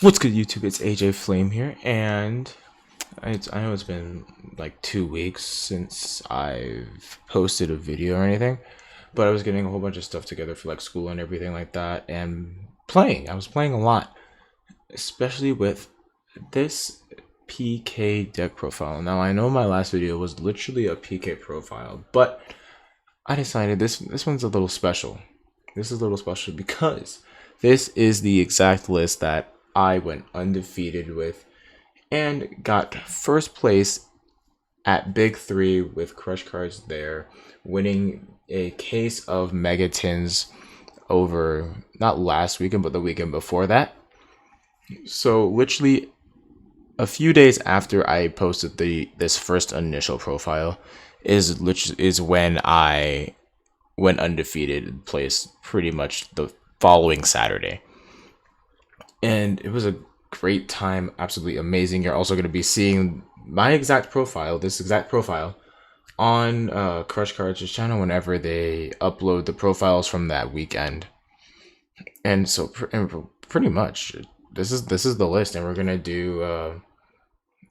What's good, YouTube? It's AJ Flame here, and I know it's been like 2 weeks since I've posted a video or anything, but I was getting a whole bunch of stuff together for like school and everything like that, and playing. I was playing a lot, especially with this PK deck profile. Now, I know my last video was literally a PK profile, but I decided this one's a little special. This is a little special because this is the exact list that I went undefeated with and got first place at Big 3 with Crushcards there, winning a case of Megatins over not last weekend but the weekend before that. So literally a few days after I posted this first initial profile is when I went undefeated and placed pretty much the following Saturday. And it was a great time, absolutely amazing. You're also going to be seeing my exact profile, this exact profile, on Crushcards' channel whenever they upload the profiles from that weekend. And so pretty much this is the list, and we're gonna do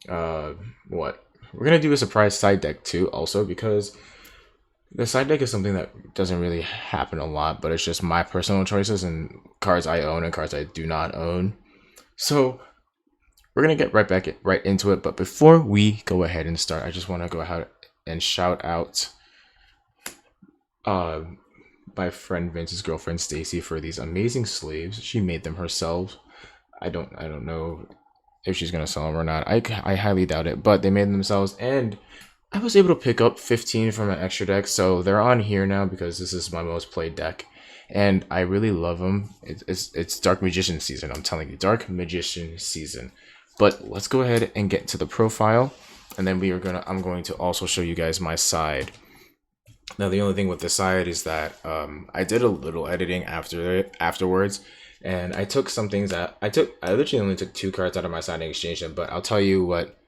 what? We're gonna do a surprise side deck too, also because the side deck is something that doesn't really happen a lot, but it's just my personal choices and cards I own and cards I do not own. So we're gonna get right into it. But before we go ahead and start, I just want to go ahead and shout out my friend Vince's girlfriend Stacy for these amazing sleeves. She made them herself. I don't know if she's gonna sell them or not. I highly doubt it, but they made them themselves, and I was able to pick up 15 from an extra deck, so they're on here now because this is my most played deck, and I really love them. It's Dark Magician season. I'm telling you, Dark Magician season. But let's go ahead and get to the profile, and then I'm going to also show you guys my side. Now, the only thing with the side is that I did a little editing afterwards, and I took some things that I literally only took 2 cards out of my side and exchanged them, but I'll tell you what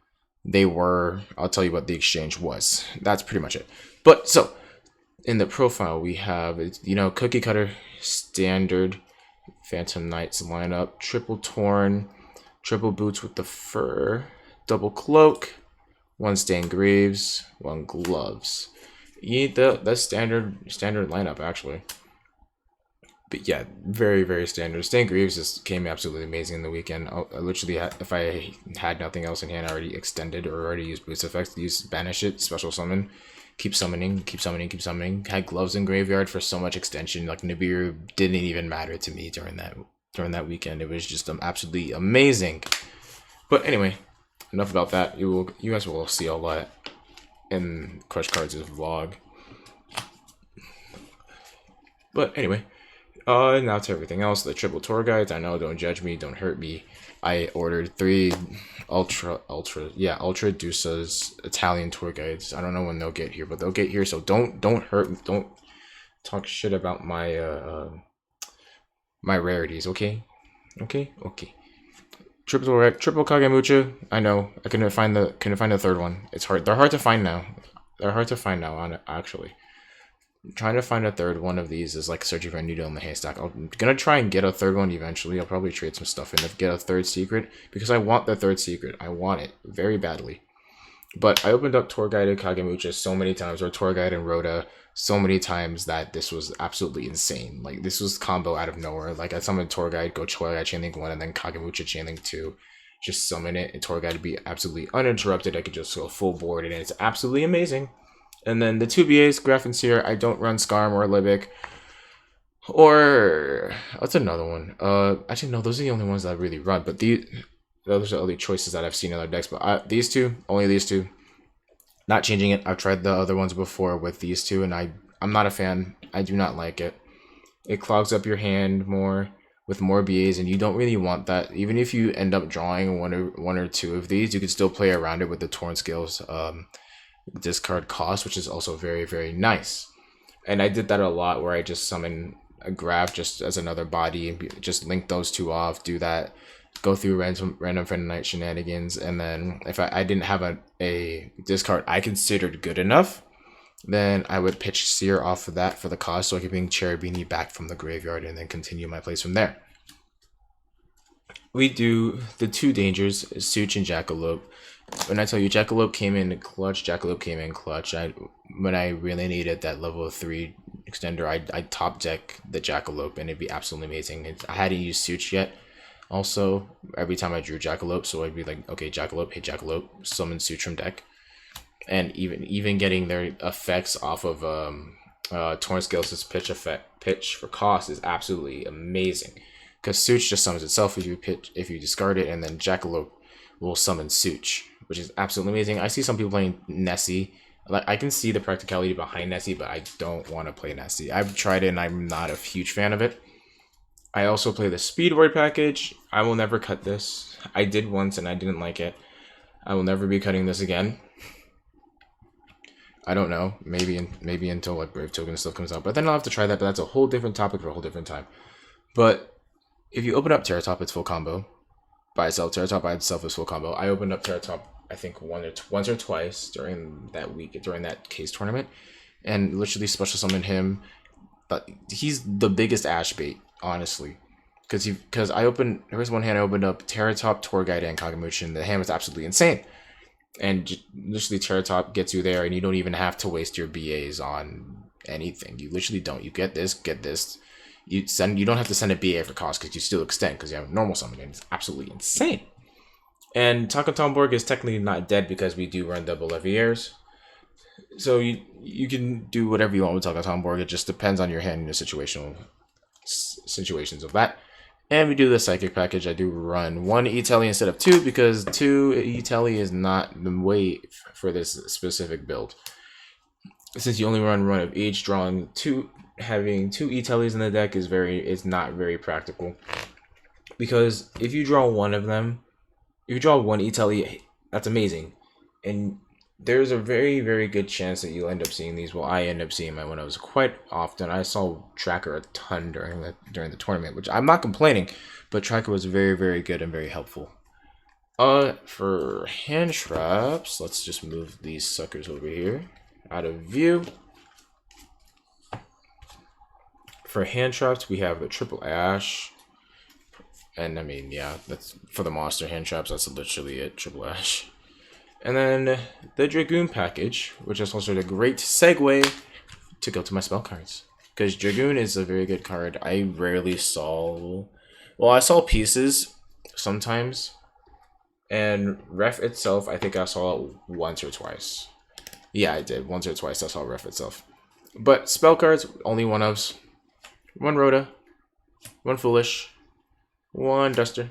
they were. I'll tell you what the exchange was. That's pretty much it. But so in the profile we have, cookie cutter standard Phantom Knights lineup, triple Torn, triple boots with the fur, double cloak, 1 Stan Greaves, 1 gloves. The standard lineup actually. But yeah, very, very standard. Stan Greaves just came absolutely amazing in the weekend. I literally, if I had nothing else in hand, I already extended or already used boost effects. Use banish it, special summon, keep summoning, keep summoning, keep summoning. Had gloves in graveyard for so much extension. Like Nibiru didn't even matter to me during that weekend. It was just absolutely amazing. But anyway, enough about that. You guys will see all that in Crushcards' vlog. But anyway. Now to everything else. The triple tour guides. I know, don't judge me, don't hurt me. I ordered 3 ultra Dussa's Italian tour guides. I don't know when they'll get here, but they'll get here. So don't hurt, don't talk shit about my my rarities. Okay. Triple Kagemucha. I know. I couldn't find the third one. It's hard. They're hard to find now. On it, actually. Trying to find a third one of these is like searching for a needle in the haystack. I'm gonna try and get a third one eventually. I'll probably trade some stuff in to get a third secret because I want the third secret. I want it very badly. But I opened up Tour Guided Kagemucha so many times, or Tour Guide and Rhoda so many times, that this was absolutely insane. Like, this was combo out of nowhere. Like, I summoned Tour Guide, go Tour Guide Chainlink 1, and then Kagemucha Chainlink 2. Just summon it, and Tour Guide would be absolutely uninterrupted. I could just go full board, and it's absolutely amazing. And then the 2 BAs, Graf and Seer. I don't run Skarm or Libic. Or what's another one? Actually, no, those are the only ones that I really run. But those are the only choices that I've seen in other decks. But these two, only these two. Not changing it. I've tried the other ones before with these two, and I'm not a fan. I do not like it. It clogs up your hand more with more BAs, and you don't really want that. Even if you end up drawing one or 2 of these, you can still play around it with the Torn Skills discard cost, which is also very, very nice. And I did that a lot, where I just summon a Graf just as another body and just link those 2 off, do that, go through random Friend Night shenanigans, and then if I didn't have a discard I considered good enough, then I would pitch Seer off of that for the cost, so I could bring Cherubini back from the graveyard and then continue my plays from there. we do the two dangers, Such and Jackalope. When I tell you Jackalope came in clutch, Jackalope came in clutch. When I really needed that level 3 extender, I top deck the Jackalope and it'd be absolutely amazing. I hadn't used Such yet. Also, every time I drew Jackalope, so I'd be like, okay, Jackalope, hit Jackalope, summon Such from deck. And even getting their effects off of Torrent Scales' pitch for cost is absolutely amazing. Because Such just summons itself if you discard it, and then Jackalope will summon Such, which is absolutely amazing. I see some people playing Nessie. Like, I can see the practicality behind Nessie, but I don't want to play Nessie. I've tried it and I'm not a huge fan of it. I also play the Speedboard package. I will never cut this. I did once and I didn't like it. I will never be cutting this again. I don't know. Maybe until like Brave Token stuff comes out. But then I'll have to try that. But that's a whole different topic for a whole different time. But if you open up Terratop, it's full combo. By itself, Terratop by itself is full combo. I opened up Terratop, I think once or twice during that case tournament, and literally special summoned him. But he's the biggest Ash bait, honestly, because there was one hand I opened up Terratop, Tour Guide, and Kagamuchi, and the hand was absolutely insane. And literally Terratop gets you there, and you don't even have to waste your BAs on anything. You literally don't. You get this. You don't have to send a BA for cost because you still extend because you have normal summon, and it's absolutely insane. And Takatomborg is technically not dead because we do run double Leviers. So you can do whatever you want with Takatomborg. It just depends on your hand and the situations of that. And we do the Psychic package. I do run 1 E-Telly instead of 2 because 2 E-Telly is not the way for this specific build. Since you only run one of each, having 2 E-Tellys in the deck is not very practical. Because if you draw one of them, if you draw 1 E-Telly, that's amazing. And there's a very, very good chance that you'll end up seeing these. Well, I end up seeing my Winnows quite often. I saw Tracker a ton during the tournament, which I'm not complaining, but Tracker was very, very good and very helpful. For hand traps, let's just move these suckers over here out of view. For hand traps, we have the Triple Ash. And I mean, yeah, that's for the monster hand traps, that's literally it, Triple Ash. And then the Dragoon package, which is also a great segue to go to my spell cards. Because Dragoon is a very good card. I rarely saw... Well, I saw pieces sometimes. And Ref itself, I think I saw it once or twice. Yeah, I did. Once or twice I saw Ref itself. But spell cards, only one ofs. 1 Rhoda, 1 Foolish, 1 Duster,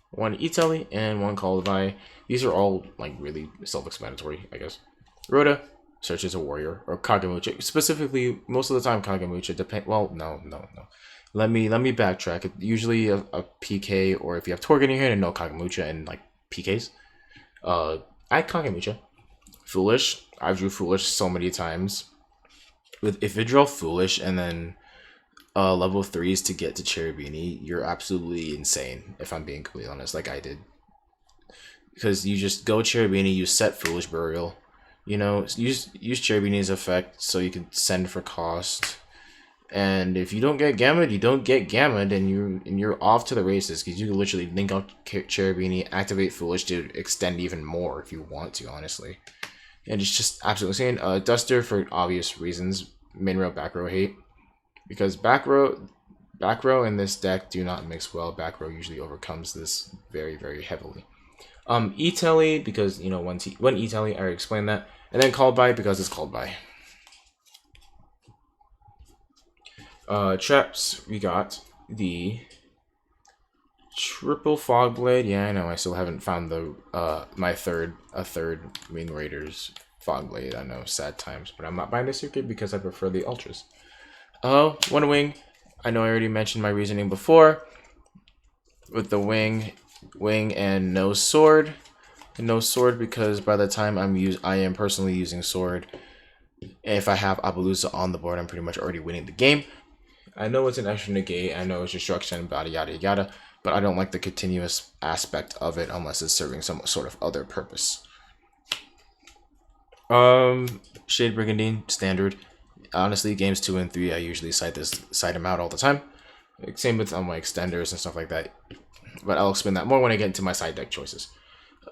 1 E-Telly, and 1 Call-By. These are all like really self-explanatory, I guess. Rhoda searches a warrior, or Kagamuchi. Specifically, most of the time Kagamuchi well, no. Let me backtrack. It's usually a PK, or if you have Torg in your hand and no Kagamuchi and like PKs. I Kagamuchi. Foolish. I've drew Foolish so many times. If you draw Foolish and then level 3s to get to Cherubini, you're absolutely insane, if I'm being completely honest, like I did. Because you just go Cherubini, you set Foolish Burial, you know, use Cherubini's effect so you can send for cost. And if you don't get Gamma, you don't get Gamma, and you're off to the races, because you can literally link out Cherubini, activate Foolish to extend even more if you want to, honestly. And it's just absolutely insane. Duster, for obvious reasons, main row, back row hate. Because back row in this deck do not mix well. Back row usually overcomes this very, very heavily. E-Telly, because, you know, one E-Telly, I already explained that. And then Called By, because it's Called By. Traps, we got the Triple Fog Blade. Yeah, I know, I still haven't found the a third Wing Raiders Fog Blade. I know, sad times, but I'm not buying the circuit because I prefer the Ultras. 1 wing. I know I already mentioned my reasoning before. With the wing and no sword. And no sword because by the time I am personally using sword, if I have Appaloosa on the board, I'm pretty much already winning the game. I know it's an extra negate, I know it's destruction, yada yada, but I don't like the continuous aspect of it unless it's serving some sort of other purpose. Shade Brigandine, standard. Honestly, games 2 and 3, I usually cite him out all the time. Same with my extenders and stuff like that. But I'll explain that more when I get into my side deck choices.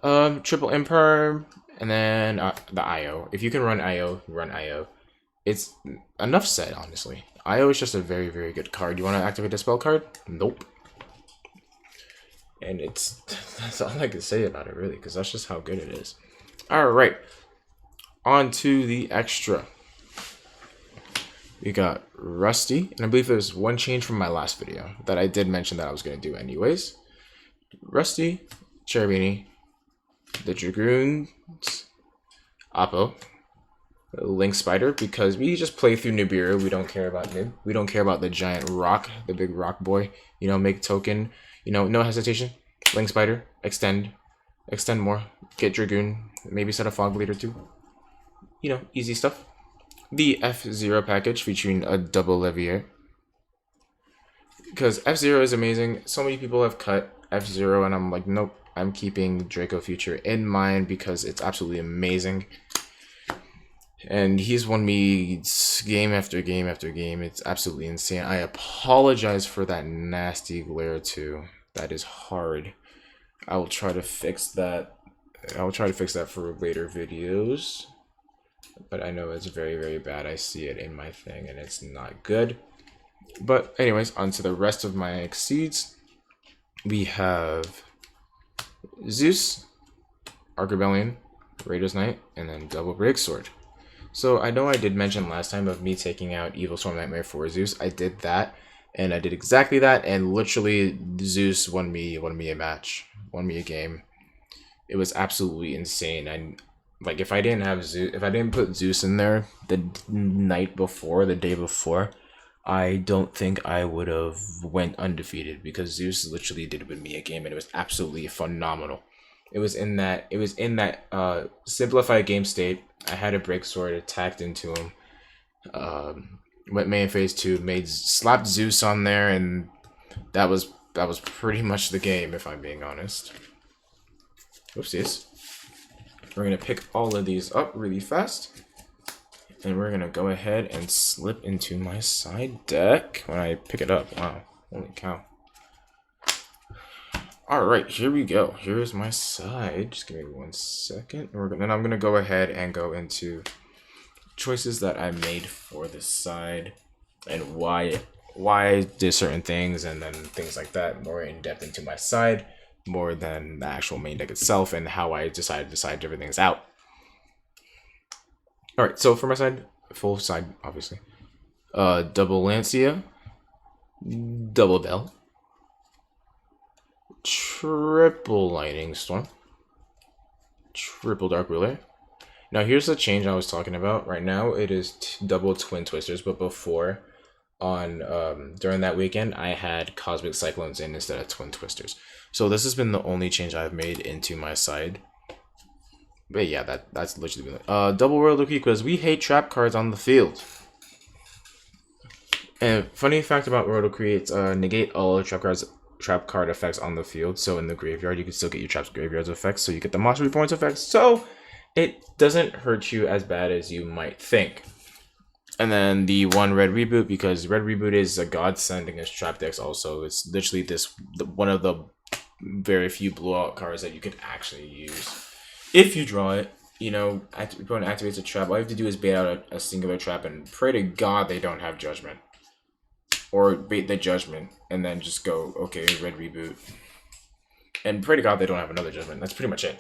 Triple Imperm, and then the IO. If you can run IO, run IO. It's enough said, honestly. IO is just a very, very good card. You want to activate a spell card? Nope. And that's all I can say about it, really, because that's just how good it is. Alright. On to the extra. We got Rusty, and I believe there's one change from my last video that I did mention that I was going to do anyways. Rusty, Cherubini, the Dragoons, Oppo, Link Spider, because we just play through Nibiru. We don't care about Nib. We don't care about the giant rock, the big rock boy. You know, make token. You know, no hesitation. Link Spider, extend more. Get Dragoon. Maybe set a Fog Blade or two. You know, easy stuff. The F-Zero package featuring a double Levier. Because F-Zero is amazing. So many people have cut F-Zero, and I'm like, nope. I'm keeping Draco Future in mind because it's absolutely amazing. And he's won me game after game after game. It's absolutely insane. I apologize for that nasty glare too. That is hard. I will try to fix that. I will try to fix that for later videos. But I know it's very, very bad. I see it in my thing and it's not good. But anyways, on to the rest of my exceeds. We have Zeus, Arc Rebellion, Raiders Knight, and then Double Break Sword. So I know I did mention last time of me taking out Evil Storm Nightmare for Zeus. I did that, and I did exactly that, and literally Zeus won me a match, won me a game. It was absolutely insane. And like if I didn't have Zeus, if I didn't put Zeus in there the night before, the day before, I don't think I would have went undefeated because Zeus literally did win me a game, and it was absolutely phenomenal. It was in that simplified game state. I had a break sword, attacked into him, went main phase 2, slapped Zeus on there, and that was pretty much the game, if I'm being honest. Oopsies. We're gonna pick all of these up really fast, and we're gonna go ahead and slip into my side deck when I pick it up. Wow, holy cow. Alright, here we go. Here's my side. Just give me 1 second. Then I'm going to go ahead and go into choices that I made for this side and why I did certain things, and then things like that, more in depth into my side, more than the actual main deck itself, and how I decided everything's out. Alright, so for my side, full side, obviously. Double Lancia, Double Bell, Triple Lightning Storm, Triple Dark Ruler. Now here's the change I was talking about. Right now it is double Twin Twisters, but before, on during that weekend, I had Cosmic Cyclones in instead of Twin Twisters. So this has been the only change I've made into my side. But yeah, that's literally been double World of Key, because we hate trap cards on the field. And funny fact about World of Creates, negate all trap card effects on the field. So in the graveyard, you can still get your traps graveyards effects. So you get the Monster Reborn's effects. So it doesn't hurt you as bad as you might think. And then the one Red Reboot, because Red Reboot is a godsend against trap decks also. It's literally one of the very few blowout cards that you can actually use. If you draw it, you know, opponent activates a trap, all you have to do is bait out a singular trap and pray to God they don't have Judgment. Or bait the Judgment and then just go, okay, Red Reboot. And pray to God they don't have another Judgment. That's pretty much it.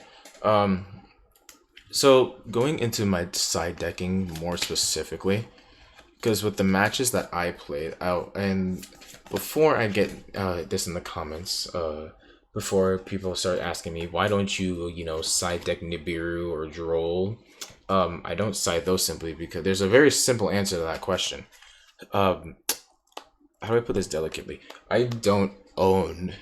So going into my side decking more specifically, because with the matches that I played out, and before I get this in the comments, before people start asking me, why don't you, side deck Nibiru or Droll? I don't side those simply because there's a very simple answer to that question. How do I put this delicately? I don't own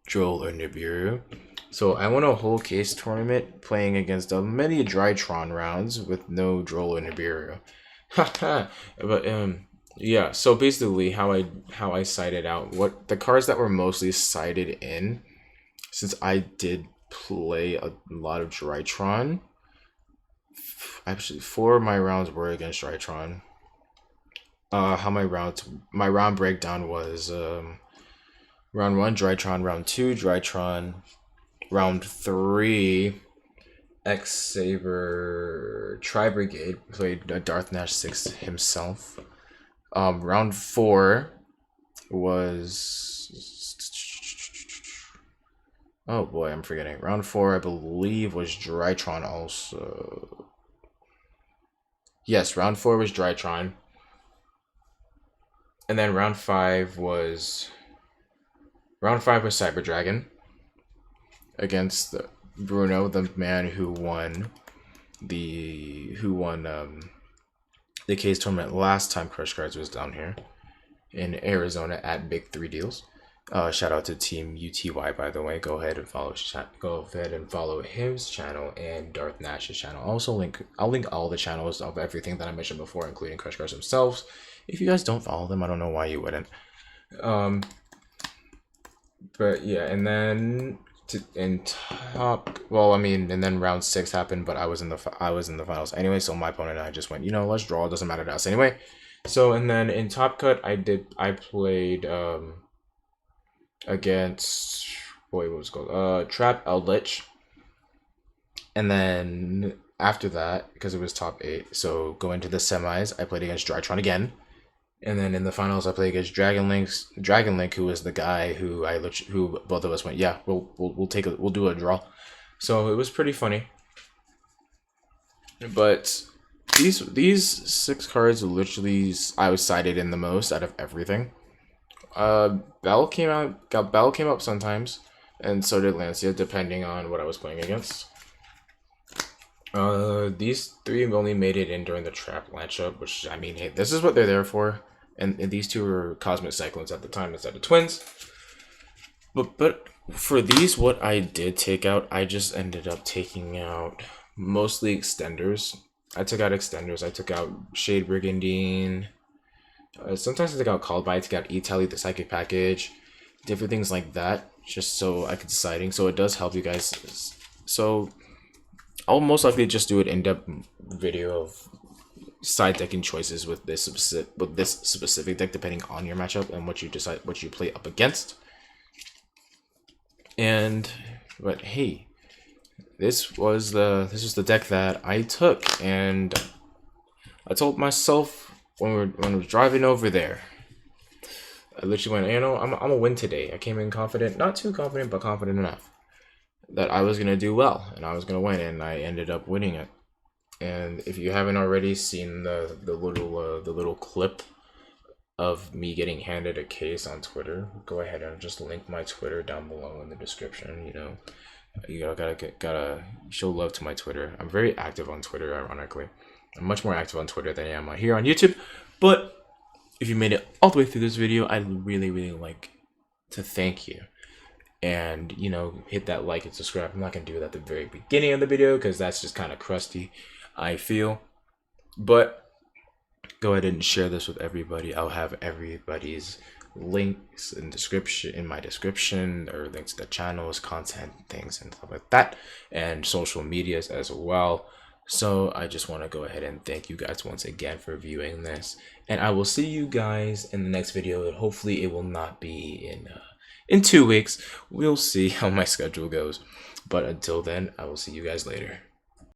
Droll or Nibiru. So I won a whole case tournament playing against many Drytron rounds with no Droll or Nibiru. But yeah, so basically how I sided out, what the cards that were mostly sided in, since I did play a lot of Drytron, actually 4 of my rounds were against Drytron. How my round breakdown was, Round 1, Drytron. Round 2, Drytron. Round 3, X Saber Tri Brigade played Darth Nash 6 himself. Round 4 was, oh boy, I'm forgetting. Round 4, I believe, was Drytron also. Yes, round 4 was Drytron. And then round 5 was Cyber Dragon against Bruno, the man who won the case tournament last time Crush Cards was down here in Arizona at Big3Deals. Shout out to Team UTY, by the way. Go ahead and follow his channel and Darth Nash's channel. I'll link all the channels of everything that I mentioned before, including Crush Cards themselves. If you guys don't follow them, I don't know why you wouldn't. But yeah, and then and then round 6 happened, but I was in the finals anyway, so my opponent and I just went, let's draw, it doesn't matter to us anyway. So, and then in Top Cut, I played against, what was it called, Trap Eldritch. And then after that, because it was top 8, so going to the semis, I played against Drytron again. And then in the finals, I played against Dragon Link, who was the guy who both of us went, yeah, we'll do a draw. So it was pretty funny. But these 6 cards literally I was sided in the most out of everything. Bell came up sometimes, and so did Lancia, depending on what I was playing against. These 3 only made it in during the trap matchup, which, I mean, hey, this is what they're there for. And these 2 were Cosmic Cyclones at the time instead of Twins. But for these, what I did take out, I just ended up taking out mostly extenders. I took out extenders. I took out Shade Brigandine. Sometimes I took out Called By. I took out E-Tally, the Psychic Package. Different things like that, just so I could deciding. So it does help you guys. So I'll most likely just do an in-depth video of side decking choices with this specific deck, depending on your matchup and what you play up against. But hey, this was the deck that I took, and I told myself when we were driving over there, I literally went, I'm gonna win today. I came in confident, not too confident, but confident enough that I was gonna do well and I was gonna win, and I ended up winning it. And if you haven't already seen the little clip of me getting handed a case on Twitter, go ahead and just link my Twitter down below in the description. You gotta show love to my Twitter. I'm very active on Twitter, ironically. I'm much more active on Twitter than I am here on YouTube. But if you made it all the way through this video, I'd really like to thank you. And, hit that like and subscribe. I'm not gonna do it at the very beginning of the video because that's just kind of crusty, I feel. But go ahead and share this with everybody. I'll have everybody's links in my description, or links to the channels, content, things, and stuff like that, and social medias as well. So I just want to go ahead and thank you guys once again for viewing this, and I will see you guys in the next video. And hopefully it will not be in 2 weeks. We'll see how my schedule goes, but until then, I will see you guys later.